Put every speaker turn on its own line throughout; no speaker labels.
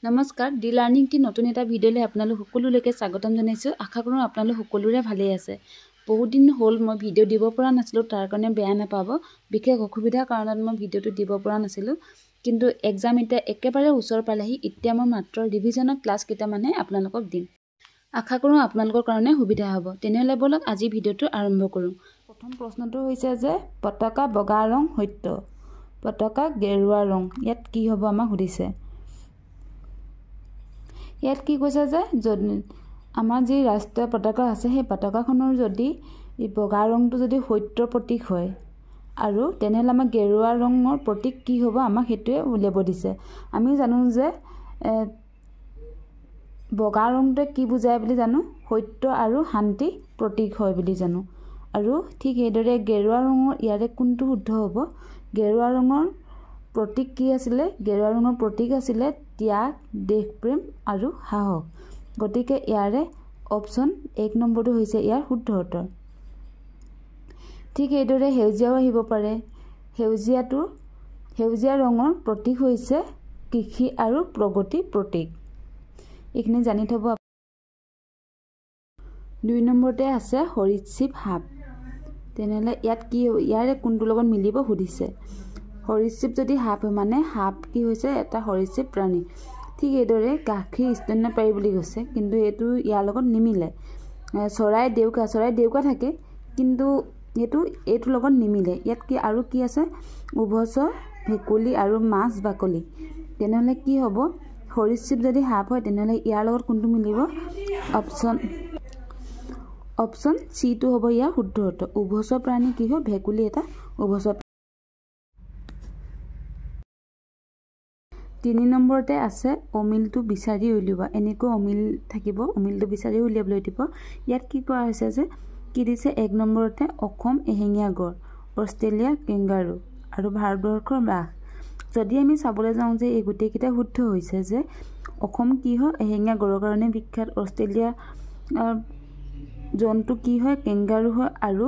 নমস্কাৰ D learning T নতুন এটা ভিডিঅ'লৈ আপোনালোক সকলোলৈকে স্বাগতম জনাইছোঁ। আশা কৰোঁ আপোনালোক সকলোৰে ভালেই আছে। বহুত দিন হ'ল মই ভিডিঅ' দিব পৰা নাছিলোঁ, তাৰ কাৰণে বেয়া নাপাব। বিশেষ অসুবিধাৰ কাৰণত মই ভিডিঅ'টো দিব পৰা নাছিলোঁ, কিন্তু এক্সাম এতিয়া একেবাৰে ওচৰ পালেহি। এতিয়া মই মাত্ৰ ৰিভিজনৰ ক্লাছ কেইটামানে আপোনালোকক দিম। আশা কৰোঁ আপোনালোকৰ কাৰণে সুবিধা হ'ব। তেনেহ'লে বলক আজি ভিডিঅ'টো আৰম্ভ কৰোঁ। প্ৰথম প্ৰশ্নটো হৈছে যে পতাকা বগা ৰং সত্য, পতাকা গেৰুৱা ৰং। ইয়াত কি হ'ব আমাক সুধিছে। ইয়াত কি কৈছে যে যদি আমাৰ যি ৰাষ্ট্ৰীয় পতাকা আছে সেই পতাকাখনৰ যদি বগা ৰংটো যদি সত্যৰ প্ৰতীক হয় আৰু তেনেহ'লে আমাৰ গেৰুৱা ৰঙৰ প্ৰতীক কি হ'ব আমাক সেইটোৱে উলিয়াব দিছে। আমি জানো যে বগা ৰংটোৱে কি বুজায় বুলি জানো, সত্য আৰু শান্তি প্ৰতীক হয় বুলি জানো। আৰু ঠিক সেইদৰে গেৰুৱা ৰঙৰ ইয়াৰে কোনটো শুদ্ধ হ'ব। গেৰুৱা ৰঙৰ প্ৰতীক কি আছিলে, গেৰুৱা ৰঙৰ প্ৰতীক আছিলে ত্যাগ, দেশপ্ৰেম আৰু সাহস। গতিকে ইয়াৰে অপশ্যন 1 নম্বৰটো হৈছে ইয়াৰ শুদ্ধ উত্তৰ। ঠিক এইদৰে সেউজীয়াও আহিব পাৰে। সেউজীয়া ৰঙৰ প্ৰতীক হৈছে কৃষি আৰু প্ৰগতি প্ৰতীক। এইখিনি জানি থ'ব। 2 নম্বৰতে আছে সৰীসৃপ সাপ। তেনেহ'লে ইয়াত কি ইয়াৰে কোনটোৰ লগত মিলিব সুধিছে। সৰীসৃপ যদি সাপ হয় মানে সাপ কি হৈছে এটা সৰীসৃপ প্ৰাণী। ঠিক এইদৰে গাখীৰ স্তন্যপায়ী বুলি কৈছে, কিন্তু এইটো ইয়াৰ লগত নিমিলে। চৰাই ডেউকা থাকে, কিন্তু এইটোৰ লগত নিমিলে। ইয়াত কি আৰু কি আছে, উভচৰ, ভেকুলী আৰু মাছ বাকলি। তেনেহ'লে কি হ'ব, সৰীসৃপ যদি সাপ হয় তেনেহ'লে ইয়াৰ লগত কোনটো মিলিব। অপশ্যন চিটো হ'ব ইয়াৰ শুদ্ধ উত্তৰ। উভচৰ প্ৰাণী কি হয়, ভেকুলী এটা উভচৰ। 3 নম্বৰতে আছে অমিলটো বিচাৰি উলিওৱা। এনেকৈ অমিল থাকিব, অমিলটো বিচাৰি উলিয়াবলৈ দিব। ইয়াত কি কৰা হৈছে যে কি দিছে, 1 নম্বৰতে অসম এশিঙীয়া গড়, অষ্ট্ৰেলিয়া কেংগাৰু আৰু ভাৰতবৰ্ষৰ বাঘ। যদি আমি চাবলৈ যাওঁ যে এই গোটেইকেইটা শুদ্ধ হৈছে যে অসম কি হয় এশিঙীয়া গড়ৰ কাৰণে বিখ্যাত, অষ্ট্ৰেলিয়া জন্তু কি হয় কেংগাৰু হয়, আৰু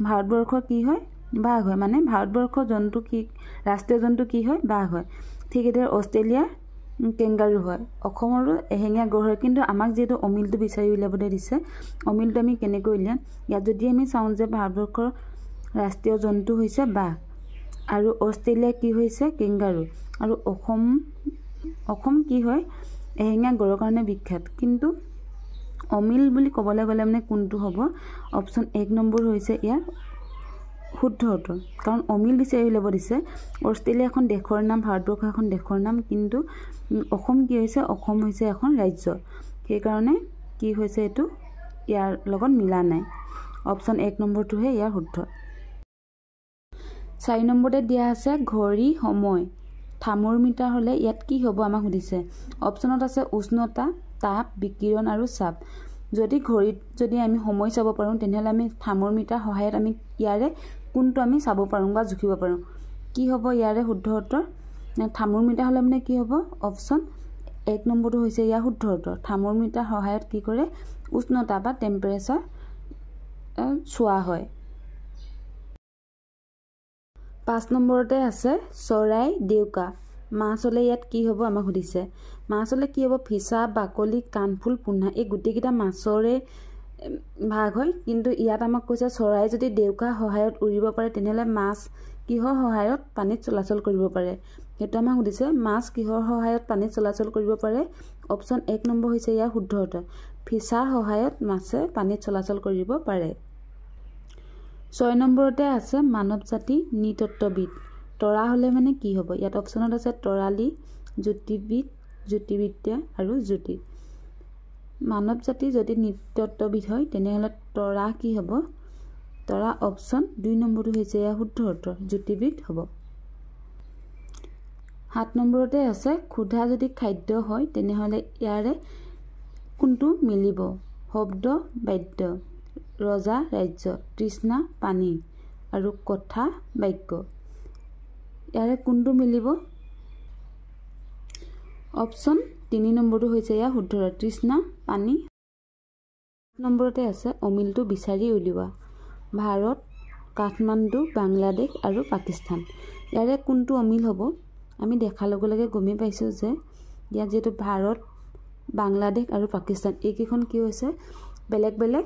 ভাৰতবৰ্ষ কি হয় বাঘ হয়। মানে ভাৰতবৰ্ষৰ জন্তু কি ৰাষ্ট্ৰীয় জন্তু কি হয় বাঘ হয়। ঠিক এইদৰে অষ্ট্ৰেলিয়াৰ কেংগাৰু হয়, অসমৰো এশিঙীয়া গড় হয়। কিন্তু আমাক যিহেতু অমিলটো বিচাৰি উলিয়াবলৈ দিছে, অমিলটো আমি কেনেকৈ উলিয়াম। ইয়াত যদি আমি চাওঁ যে ভাৰতবৰ্ষৰ ৰাষ্ট্ৰীয় জন্তু হৈছে বাঘ আৰু অষ্ট্ৰেলিয়া কি হৈছে কেংগাৰু, আৰু অসম কি হয় এশিঙীয়া গড়ৰ কাৰণে বিখ্যাত। কিন্তু অমিল বুলি ক'বলৈ গ'লে মানে কোনটো হ'ব, অপশ্যন 1 নম্বৰ হৈছে ইয়াৰ শুদ্ধ উত্তৰ। কাৰণ অমিল বিচাৰি উলিয়াব দিছে। অষ্ট্ৰেলিয়া এখন দেশৰ নাম, ভাৰতবৰ্ষ এখন দেশৰ নাম, কিন্তু অসম কি হৈছে, অসম হৈছে এখন ৰাজ্য। সেইকাৰণে কি হৈছে এইটো ইয়াৰ লগত মিলা নাই। অপশ্যন 1 নম্বৰটোহে ইয়াৰ শুদ্ধ। 4 নম্বৰতে দিয়া আছে ঘড়ী সময় থাৰ্মোমিটাৰ হ'লে ইয়াত কি হ'ব আমাক সুধিছে। অপশ্যনত আছে উষ্ণতা, তাপ, বিকিৰণ আৰু চাপ। যদি ঘড়ীত যদি আমি সময় চাব পাৰোঁ তেনেহ'লে আমি থাৰ্মোমিটাৰ সহায়ত আমি ইয়াৰে কোনটো আমি চাব পাৰোঁ বা জুখিব পাৰোঁ। কি হ'ব ইয়াৰে শুদ্ধ উত্তৰ। থাৰ্মোমিটাৰ হ'লে মানে কি হ'ব, অপশ্যন 1 নম্বৰটো হৈছে ইয়াৰ শুদ্ধ উত্তৰ। থাৰ্মোমিটাৰ সহায়ত কি কৰে, উষ্ণতা বা টেম্পাৰেচাৰ চোৱা হয়। 5 নম্বৰতে আছে চৰাই ডেউকা। মাছ হ'লে ইয়াত কি হ'ব আমাক সুধিছে। মাছ হ'লে কি হ'ব, ফিছা, বাকলি, কাণফুল, পোনা। এই গোটেইকেইটা মাছৰে ভাগ হয়, কিন্তু ইয়াত আমাক কৈছে চৰাই যদি ডেউকা সহায়ত উৰিব পাৰে তেনেহ'লে মাছ কিহৰ সহায়ত পানীত চলাচল কৰিব পাৰে। সেইটো আমাক সুধিছে, মাছ কিহৰ সহায়ত পানীত চলাচল কৰিব পাৰে। অপশ্যন 1 নম্বৰ হৈছে ইয়াৰ শুদ্ধ উত্তৰ। ফিছাৰ সহায়ত মাছে পানীত চলাচল কৰিব পাৰে। 6 নম্বৰতে আছে মানৱ জাতি নৃতত্ত্ববিদ। তৰা হ'লে মানে কি হ'ব। ইয়াত অপশ্যনত আছে তৰালি, জ্যোতিৰ্বিদ, জ্যোতিৰ্বিদ্যা আৰু জ্যোতি। মানৱ জাতি যদি নৃতত্ত্ববিদ হয় তেনেহ'লে তৰা কি হ'ব, তৰা অপশ্যন 2 নম্বৰটো হৈছে ইয়াৰ শুদ্ধ উত্তৰ, জ্যোতিৰ্বিদ হ'ব। 7 নম্বৰতে আছে ক্ষুধা যদি খাদ্য হয় তেনেহ'লে ইয়াৰে কোনটো মিলিব। শব্দ বাদ্য, ৰজা ৰাজ্য, তৃষ্ণা পানী আৰু কথা বাক্য। ইয়াৰে কোনটো মিলিব। অপশ্যন 3 নম্বৰটো হৈছে ইয়াৰ শুদ্ধ, তৃষ্ণা পানী। 8 নম্বৰতে আছে অমিলটো বিচাৰি উলিওৱা। ভাৰত, কাঠমাণ্ডু, বাংলাদেশ আৰু পাকিস্তান। ইয়াৰে কোনটো অমিল হ'ব। আমি দেখাৰ লগে লগে গমেই পাইছোঁ যে ইয়াত যেটো ভাৰত বাংলাদেশ আৰু পাকিস্তান এইকেইখন কি হৈছে বেলেগ বেলেগ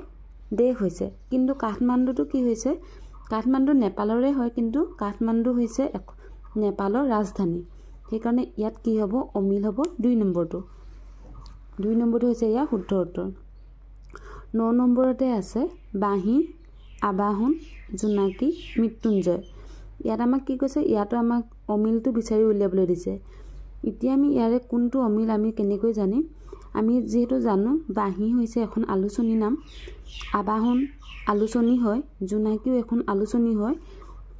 দেশ হৈছে কিন্তু কাঠমাণ্ডুটো কি হৈছে কাঠমাণ্ডু নেপালৰে হয় কিন্তু কাঠমাণ্ডু হৈছে নেপালৰ ৰাজধানী সেইকাৰণে ইয়াত কি হ'ব অমিল হ'ব 2 নম্বৰটো হৈছে ইয়াৰ শুদ্ধ উত্তৰ 9 নম্বৰতে আছে বাঁহী আবাহন জোনাকী মৃত্যুঞ্জয় ইয়াত আমাক কি কৈছে ইয়াতো আমাক অমিলটো বিচাৰি উলিয়াবলৈ দিছে এতিয়া আমি ইয়াৰে কোনটো অমিল আমি কেনেকৈ জানিম আমি যেহেতু জানো বাঁহী হৈছে এখন আলোচনী নাম আবাহন আলোচনী হয় জোনাকীও এখন আলোচনী হয়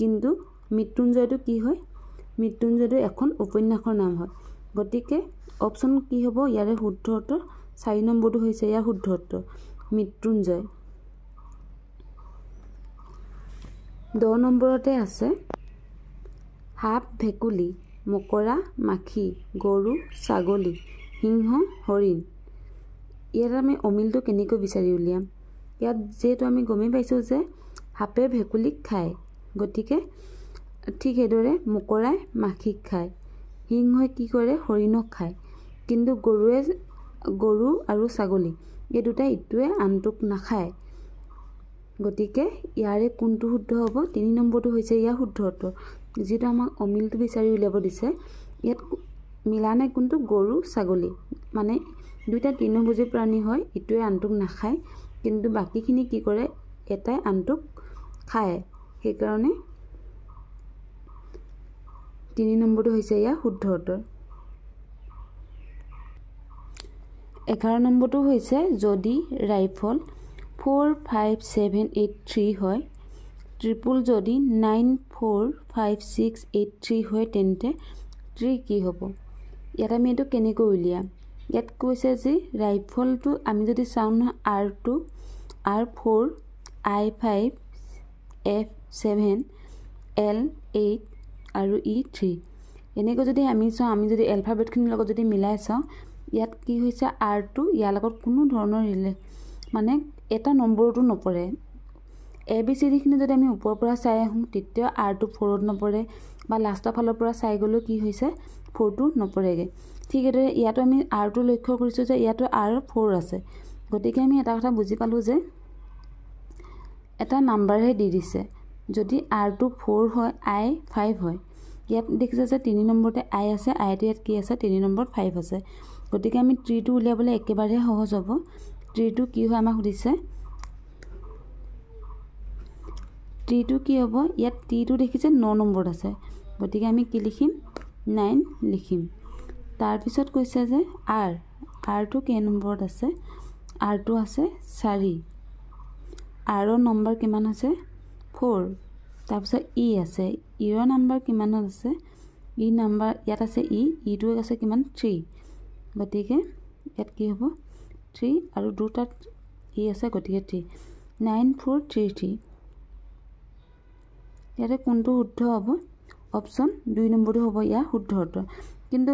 কিন্তু মৃত্যুঞ্জয়টো কি হয় মৃত্যুঞ্জয়টো এখন উপন্যাসৰ নাম হয় গতিকে অপচন কি হ'ব ইয়াৰে শুদ্ধ উত্তৰ 4 নম্বৰটো হৈছে ইয়াৰ শুদ্ধ উত্তৰ মৃত্যুঞ্জয় 10 নম্বৰতে আছে সাপ ভেকুলি মকৰা মাখি গৰু ছাগলী সিংহ হৰিণ ইয়াত আমি অমিলটো কেনেকৈ বিচাৰি উলিয়াম ইয়াত যেহেতু আমি গমেই পাইছোঁ যে সাপে ভেকুলিক খায় গতিকে ঠিক সেইদৰে মকৰাই মাখিক খায় সিংহই কি কৰে হৰিণক খায় কিন্তু গৰু আৰু ছাগলী এই দুটা ইটোৱে আনটোক নাখায় গতিকে ইয়াৰে কোনটো শুদ্ধ হ'ব 3 নম্বৰটো হৈছে ইয়াৰ শুদ্ধ উত্তৰ যেটো আমাক অমিলটো বিচাৰি উলিয়াব দিছে ইয়াত মিলা নাই কোনটো গৰু ছাগলী মানে দুইটা তৃণভোজী প্ৰাণী হয় ইটোৱে আনটোক নাখায় কিন্তু বাকিখিনি কি কৰে এটাই আনটোক খায় সেইকাৰণে 3 নম্বৰটো হৈছে ইয়াৰ শুদ্ধ উত্তৰ 11 নম্বৰটো হৈছে যদি ৰাইফল 45783 হয় ট্ৰিপল যদি 945683 হয় তেন্তে ট্ৰি কি হ'ব ইয়াত আমি এটো কেনেকৈ উলিয়াম ইয়াত কৈছে যে ৰাইফলটো আমি যদি চাওঁ না R2 R4 I5 F7 L8 আৰু E3 এনেকৈ যদি আমি চাওঁ আমি যদি এলফাবেটখিনিৰ লগত যদি মিলাই চাওঁ ইয়াত কি হৈছে R2 ইয়াৰ লগত কোনো ধৰণৰ মানে এটা নম্বৰটো নপৰে ABCD খিনি যদি আমি ওপৰৰ পৰা চাই আহোঁ তেতিয়া R2 4ত নপৰে বা লাষ্টৰ ফালৰ পৰা চাই গলো কি হৈছে 4টো নপৰেগে ঠিক এদৰে ইয়াতো আমি R2 লক্ষ্য কৰিছো যে ইয়াতো R4 আছে গতিকে আমি এটা কথা বুজি পালো যে এটা নাম্বাৰহে দি দিছে যদি R2 4 হয় I 5 হয় ইয়াত দেখিছে যে 3 নম্বৰতে I আছে I ইয়াত কি আছে 3 নম্বৰত 5 আছে গতিকে আমি ট্ৰিটো উলিয়াবলৈ একেবাৰে সহজ হ'ব ট্ৰিটো কি হয় আমাক সুধিছে ট্ৰিটো কি হ'ব ইয়াত টিটো দেখিছে 9 নম্বৰত আছে গতিকে আমি কি লিখিম 9 লিখিম তাৰ পিছত কৈছে যে R2 কে নম্বৰত আছে R2 আছে 4 R ৰ নম্বৰ কিমান আছে 4 তাৰ পিছত E আছে E ৰ নম্বৰ কিমানত আছে E নম্বৰ ইয়াত আছে E টো আছে কিমান 3 গতিকে ইয়াত কি হ'ব 3 আৰু দুটাত E আছে গতিকে 3 9433 ইয়াতে কোনটো শুদ্ধ হ'ব অপচন 2 নম্বৰটো হ'ব ইয়াৰ শুদ্ধ উত্তৰ কিন্তু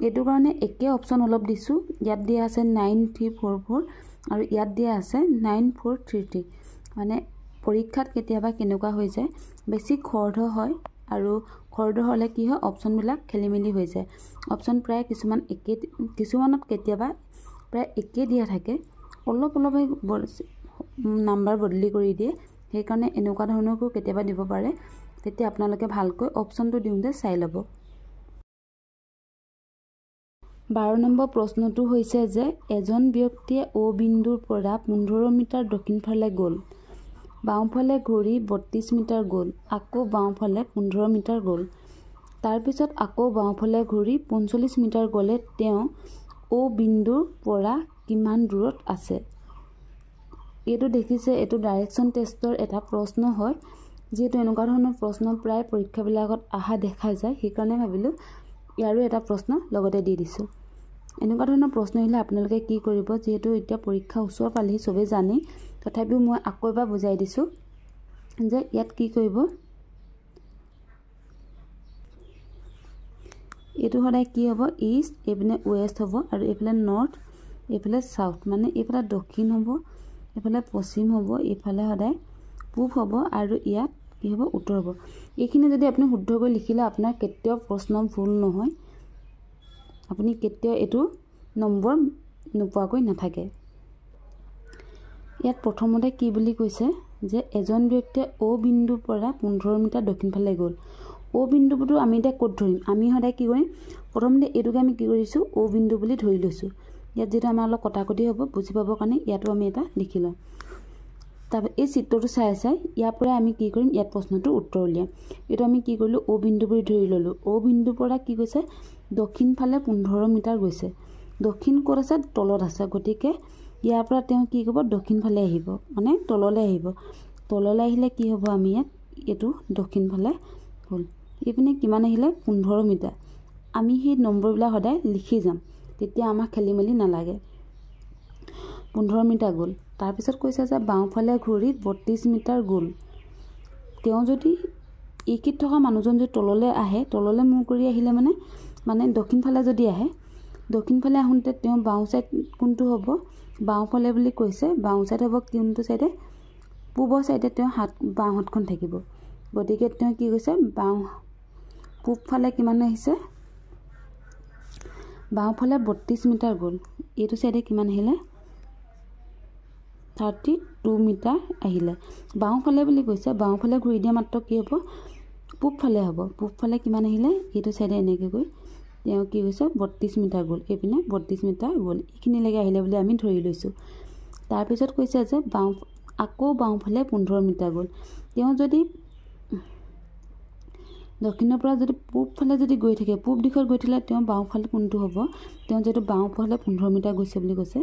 এটো কাৰণে একে অপচন অলপ দিছো ইয়াত দিয়া আছে 9344 আৰু ইয়াত দিয়া আছে 9433 মানে পৰীক্ষাত কেতিয়াবা কেনেকুৱা হৈ যায় বেছি খৰধ হয় আৰু খৰধ হলে কি হয় অপচন বিলাক খেলিমেলি হৈ যায় অপচন প্ৰায় কিছুমানত কেতিয়াবা প্ৰায় একে দিয়া থাকে অলপ নাম্বাৰ বদলি কৰি দিয়ে সেই কাৰণে এনেকুৱা ধৰণৰকো কেতিয়াবা দিব পাৰে তেতিয়া আপোনালোকে ভালকৈ অপচনটো দিওঁতে চাই ল'ব 12 নম্বৰ প্ৰশ্নটো হৈছে যে এজন ব্যক্তিয়ে O বিন্দুৰ পৰা 15 মিটাৰ দক্ষিণফালে গ'ল বাওঁফালে ঘূৰি 32 মিটাৰ গ'ল আকৌ বাওঁফালে 15 মিটাৰ গ'ল তাৰ পিছত আকৌ বাওঁফালে ঘূৰি 45 মিটাৰ গ'লে তেওঁ O বিন্দুৰ পৰা কিমান দূৰত আছে এটো দেখিছে এটো ডাইৰেকশন টেষ্টৰ এটা প্ৰশ্ন হয় যেটো এনেকুৱা ধৰণৰ প্ৰশ্ন প্ৰায় পৰীক্ষাবিলাকত আহা দেখা যায় সেই কাৰণে ভাবিলো ইয়াৰো এটা প্ৰশ্ন লগতে দি দিছো এনেকুৱা ধৰণৰ প্ৰশ্ন আহিলে আপোনালোকে কি কৰিব যেটো এতিয়া পৰীক্ষা ওচৰ পালেহি সবে জানে তথাপিও মই আকৌ এবাৰ বুজাই দিছো যে ইয়াত কি কৰিব এটো হদাই কি হ'ব ইষ্ট এপিনে ওয়েষ্ট হ'ব আৰু এফালে নৰ্থ এফালে সাউথ মানে এফালে দক্ষিণ হ'ব এফালে পশ্চিম হ'ব এফালে হদাই পূব হ'ব আৰু ইয়াত কি হ'ব উত্তৰ হ'ব এইখিনি যদি আপুনি শুদ্ধকৈ লিখিলে আপোনাৰ কেতিয়াও প্ৰশ্ন ভুল নহয় আপুনি কেতিয়াও এইটো নম্বৰ নোপোৱাকৈ নাথাকে। ইয়াত প্ৰথমতে কি বুলি কৈছে যে এজন ব্যক্তিয়ে অ বিন্দুৰ পৰা 15 মিটাৰ দক্ষিণ ফালে গ'ল। অ বিন্দুটো আমি এতিয়া ক'ত ধৰিম? আমি সদায় কি কৰিম? প্ৰথমতে এইটোকে আমি কি কৰিছোঁ? অ বিন্দু বুলি ধৰি লৈছোঁ। ইয়াত যেটা আমাৰ অলপ কটাকটি হ'ব বুজি পাবৰ কাৰণে ইয়াতো আমি এটা লিখি লওঁ। তাৰপৰা এই চিত্ৰটো চাই ইয়াৰ পৰা আমি কি কৰিম? ইয়াত প্ৰশ্নটোৰ উত্তৰ উলিয়াম। এইটো আমি কি কৰিলোঁ? অ বিন্দু বুলি ধৰি ল'লোঁ। অ বিন্দুৰ পৰা কি কৈছে? দক্ষিণ ফালে 15 মিটাৰ গৈছে। দক্ষিণ ক'ত আছে? তলত আছে। গতিকে ইয়াৰ পৰা তেওঁ কি কৰিব? দক্ষিণ ফালে আহিব, মানে তললৈ আহিব। তললৈ আহিলে কি হ'ব? আমি ইয়াত এইটো দক্ষিণ ফালে হ'ল। এইপিনে কিমান আহিলে? 15 মিটাৰ। আমি সেই নম্বৰবিলাক সদায় লিখি যাম, তেতিয়া আমাক খেলি মেলি নালাগে। 15 মিটাৰ গ'ল। তাৰপিছত কৈছে যে বাওঁফালে ঘূৰি 32 মিটাৰ গ'ল। তেওঁ যদি এইখিনিত থকা মানুহজন যদি তললৈ আহে, তললৈ মূৰ কৰি আহিলে মানে দক্ষিণ ফালে যদি আহে, দক্ষিণ ফালে আহোঁতে তেওঁ বাওঁ চাইড কোনটো হ'ব? বাওঁফালে বুলি কৈছে। বাওঁ চাইড হ'ব কোনটো চাইডে? পূবৰ চাইডে তেওঁ বাওঁ হাতখন থাকিব। গতিকে তেওঁ কি কৈছে? পূব ফালে কিমান আহিছে? বাওঁফালে 32 মিটাৰ গ'ল। এইটো চাইডে কিমান আহিলে? 32 মিটাৰ আহিলে। বাওঁফালে বুলি কৈছে। বাওঁফালে ঘূৰি দিয়া মাত্ৰ কি হ'ব? পূব ফালে হ'ব। পূব ফালে কিমান আহিলে? এইটো চাইডে এনেকৈ গৈ তেওঁ কি কৈছে? 32 মিটাৰ গ'ল। এইপিনে 32 মিটাৰ গ'ল। এইখিনিলৈকে আহিলে বুলি আমি ধৰি লৈছোঁ। তাৰপিছত কৈছে যে আকৌ বাওঁফালে 15 মিটাৰ গ'ল। তেওঁ যদি দক্ষিণৰ পৰা যদি পূব ফালে যদি গৈ থাকে, পূব দিশত গৈ থাকিলে তেওঁ বাওঁফালে কোনটো হ'ব? তেওঁ যিহেতু বাওঁফালে 15 মিটাৰ গৈছে বুলি কৈছে,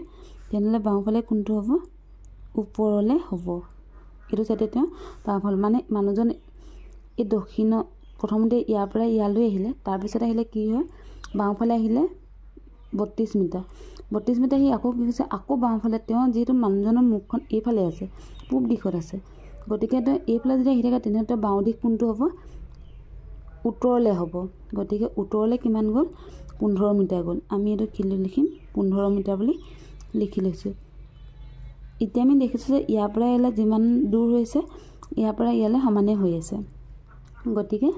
তেনেহ'লে বাওঁফালে কোনটো হ'ব? ওপৰলৈ হ'ব। এইটো চাইডে তেওঁ বাওঁফালে, মানে মানুহজন এই দক্ষিণৰ প্ৰথমতে ইয়াৰ পৰা ইয়ালৈ আহিলে, তাৰপিছত আহিলে কি হয়? বাওঁফালে আহিলে 32 মিটাৰ। 32 মিটাৰ আহি আকৌ কি কৈছে? আকৌ বাওঁফালে। তেওঁ যিহেতু মানুহজনৰ মুখখন এইফালে আছে, পূব দিশত আছে, গতিকে তেওঁ এইফালে যদি আহি থাকে তেনেহ'লে তেওঁ বাওঁ দিশ কোনটো হ'ব? উত্তৰলৈ হ'ব। গতিকে উত্তৰলৈ কিমান গ'ল? 15 মিটাৰ গ'ল। আমি এইটো কি লিখিম? 15 মিটাৰ বুলি লিখি লৈছোঁ। এতিয়া আমি দেখিছোঁ যে ইয়াৰ পৰা ইয়ালৈ যিমান দূৰ হৈছে, ইয়াৰ পৰা ইয়ালৈ সমানে হৈ আছে। গতিকে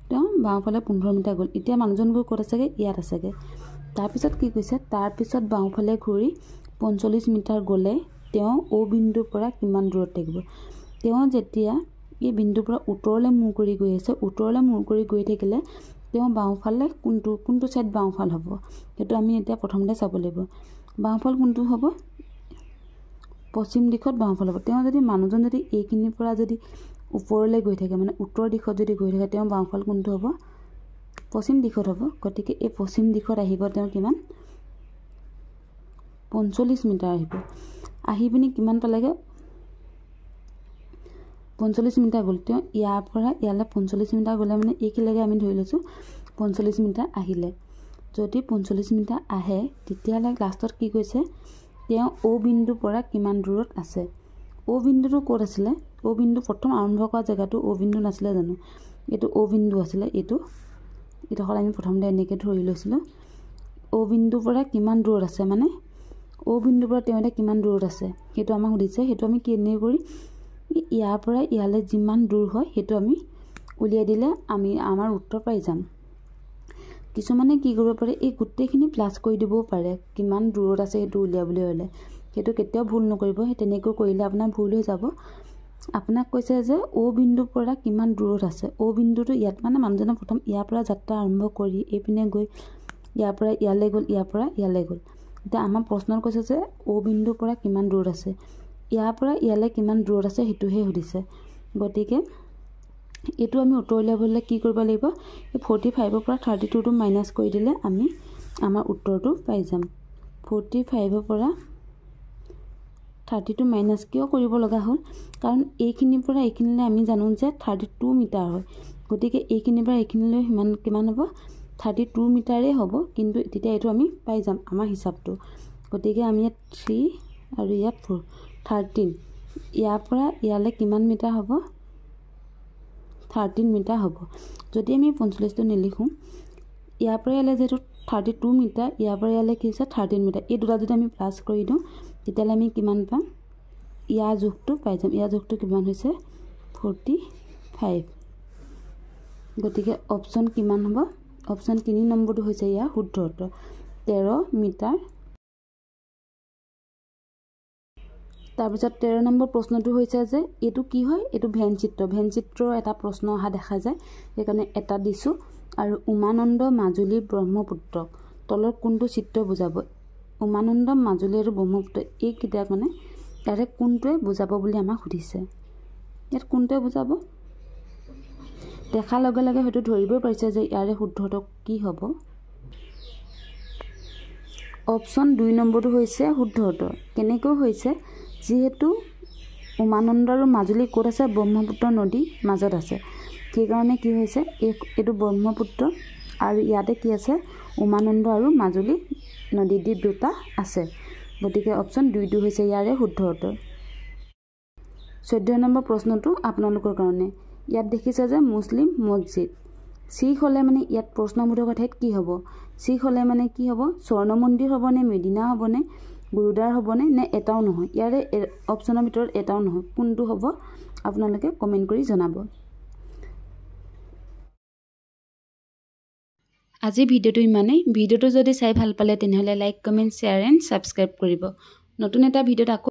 তেওঁ বাওঁফালে 15 মিটাৰ গ'ল। এতিয়া মানুহজন গৈ ক'ত আছেগৈ? ইয়াত আছেগৈ। তাৰপিছত কি কৈছে? তাৰপিছত বাওঁফালে ঘূৰি 45 মিটাৰ গ'লে তেওঁ অ বিন্দুৰ পৰা কিমান দূৰত থাকিব? তেওঁ যেতিয়া এই বিন্দুৰ পৰা উত্তৰলৈ মূৰ কৰি গৈ আছে, উত্তৰলৈ মূৰ কৰি গৈ থাকিলে তেওঁ বাওঁফালে কোনটো চাইড বাওঁফাল হ'ব? সেইটো আমি এতিয়া প্ৰথমতে চাব লাগিব। বাওঁফাল কোনটো হ'ব? পশ্চিম দিশত বাওঁফাল হ'ব। তেওঁ যদি মানুহজন যদি এইখিনিৰ পৰা যদি ওপৰলৈ গৈ থাকে, মানে উত্তৰ দিশত যদি গৈ থাকে, তেওঁ বাওঁফাল কোনটো হ'ব? পশ্চিম দিশত হ'ব। গতিকে এই পশ্চিম দিশত আহিব তেওঁ কিমান? 45 মিটাৰ আহিব। আহি পিনি কিমান পালেগৈ? 45 মিটাৰ গ'ল। তেওঁ ইয়াৰ পৰা ইয়ালৈ 45 মিটাৰ গ'লে মানে এইখিনিলৈকে আমি ধৰি লৈছোঁ 45 মিটাৰ আহিলে। যদি 45 মিটাৰ আহে, তেতিয়াহ'লে লাষ্টত কি কৈছে? তেওঁ অ বিন্দুৰ পৰা কিমান দূৰত আছে? অ বিন্দুটো ক'ত আছিলে? অ বিন্দু প্ৰথম আৰম্ভ কৰা জেগাটো অ বিন্দু নাছিলে জানো? এইটো অ বিন্দু আছিলে। এইটো আমি প্ৰথমতে এনেকৈ ধৰি লৈছিলোঁ। অ বিন্দুৰ পৰা কিমান দূৰত আছে, মানে অ বিন্দুৰ পৰা তেওঁ এতিয়া কিমান দূৰত আছে সেইটো আমাক সুধিছে। সেইটো আমি কেনে কৰি ইয়াৰ পৰা ইয়ালৈ যিমান দূৰ হয় সেইটো আমি উলিয়াই দিলে আমি আমাৰ উত্তৰ পাই যাম। কিছুমানে কি কৰিব পাৰে? এই গোটেইখিনি প্লাছ কৰি দিবও পাৰে, কিমান দূৰত আছে সেইটো উলিয়াবলৈ হ'লে। সেইটো কেতিয়াও ভুল নকৰিব। সেই তেনেকৈ কৰিলে আপোনাৰ ভুল হৈ যাব। আপোনাক কৈছে যে অ বিন্দুৰ পৰা কিমান দূৰত আছে। অ বিন্দুটো ইয়াত, মানে মানুহজনে প্ৰথম ইয়াৰ পৰা যাত্ৰা আৰম্ভ কৰি এইপিনে গৈ ইয়াৰ পৰা ইয়ালৈ গ'ল, ইয়াৰ পৰা ইয়ালৈ গ'ল। এতিয়া আমাৰ প্ৰশ্নত কৈছে যে অ বিন্দুৰ পৰা কিমান দূৰত আছে। ইয়াৰ পৰা ইয়ালৈ কিমান দূৰত আছে সেইটোহে সুধিছে। গতিকে এইটো আমি উত্তৰ উলিয়াবলৈ কি কৰিব লাগিব? এই 45ৰ পৰা 32টো মাইনাছ কৰি দিলে আমি আমাৰ উত্তৰটো পাই যাম। 45ৰ পৰা 32 মাইনাছ কিয় কৰিব লগা হ'ল? কাৰণ এইখিনিৰ পৰা এইখিনিলৈ আমি জানো যে 32 মিটাৰ হয়। গতিকে এইখিনিৰ পৰা এইখিনিলৈ কিমান হ'ব? 32 মিটাৰেই হ'ব। কিন্তু তেতিয়া এইটো আমি পাই যাম আমাৰ হিচাপটো। গতিকে আমি ইয়াত 3 আৰু ইয়াত 4, 13। ইয়াৰ পৰা ইয়ালৈ কিমান মিটাৰ হ'ব? 13 মিটাৰ হ'ব। যদি আমি 45টো নিলিখোঁ, ইয়াৰ পৰা ইয়ালৈ যিহেতু 32 মিটাৰ, ইয়াৰ পৰা ইয়ালৈ কি হৈছে? 13 মিটাৰ। এই দুটা যদি আমি প্লাছ কৰি দিওঁ, তেতিয়াহ'লে আমি কিমান পাম? ইয়াৰ জোখটো পাই যাম। ইয়াৰ জোখটো কিমান হৈছে? 45। গতিকে অপশ্যন কিমান হ'ব? অপশ্যন 3 নম্বৰটো হৈছে ইয়াৰ শুদ্ধ উত্তৰ। 13 মিটাৰ। তাৰপিছত 13 নম্বৰ প্ৰশ্নটো হৈছে যে এইটো কি হয়, এইটো ভেন চিত্ৰৰ এটা প্ৰশ্ন অহা দেখা যায়, সেইকাৰণে এটা দিছোঁ। আৰু উমানন্দ মাজুলী ব্ৰহ্মপুত্ৰ তলৰ কোনটো চিত্ৰ বুজাব? উমানন্দ মাজুলী আৰু ব্ৰহ্মপুত্ৰ এইকেইটা মানে ইয়াৰে কোনটোৱে বুজাব বুলি আমাক সুধিছে। ইয়াত কোনটোৱে বুজাব? দেখাৰ লগে লগে হয়তো ধৰিবই পাৰিছে যে ইয়াৰে শুদ্ধটো কি হ'ব। অপশ্যন 2 নম্বৰটো হৈছে শুদ্ধ উত্তৰ। কেনেকৈ হৈছে? যিহেতু উমানন্দ আৰু মাজুলী ক'ত আছে? ব্ৰহ্মপুত্ৰ নদীৰ মাজত আছে, সেইকাৰণে কি হৈছে এইটো ব্ৰহ্মপুত্ৰ আৰু ইয়াতে কি আছে? উমানন্দ আৰু মাজুলী নদী দ্বীপ দুটা আছে, গতিকে অপশ্যন 2টো হৈছে ইয়াৰে শুদ্ধ উত্তৰ। 14 নম্বৰ প্ৰশ্নটো আপোনালোকৰ কাৰণে। ইয়াত দেখিছে যে মুছলিম মছজিদ। শিখ হ'লে মানে ইয়াত প্ৰশ্নবোধক ঠাইত কি হ'ব? শিখ হ'লে মানে কি হ'ব? স্বৰ্ণ মন্দিৰ হ'বনে, মেদিনা হ'বনে, গুৰুদ্বাৰ হ'বনে, নে এটাও নহয়? ইয়াৰে অপশ্যনৰ ভিতৰত এটাও নহয়, কোনটো হ'ব আপোনালোকে কমেণ্ট কৰি জনাব। আজি ভিডিঅ'টো ইমানেই। ভিডিঅ'টো যদি চাই ভাল পালে তেনেহ'লে like, comment, share and subscribe কৰিব। নতুন এটা ভিডিঅ'ত আকৌ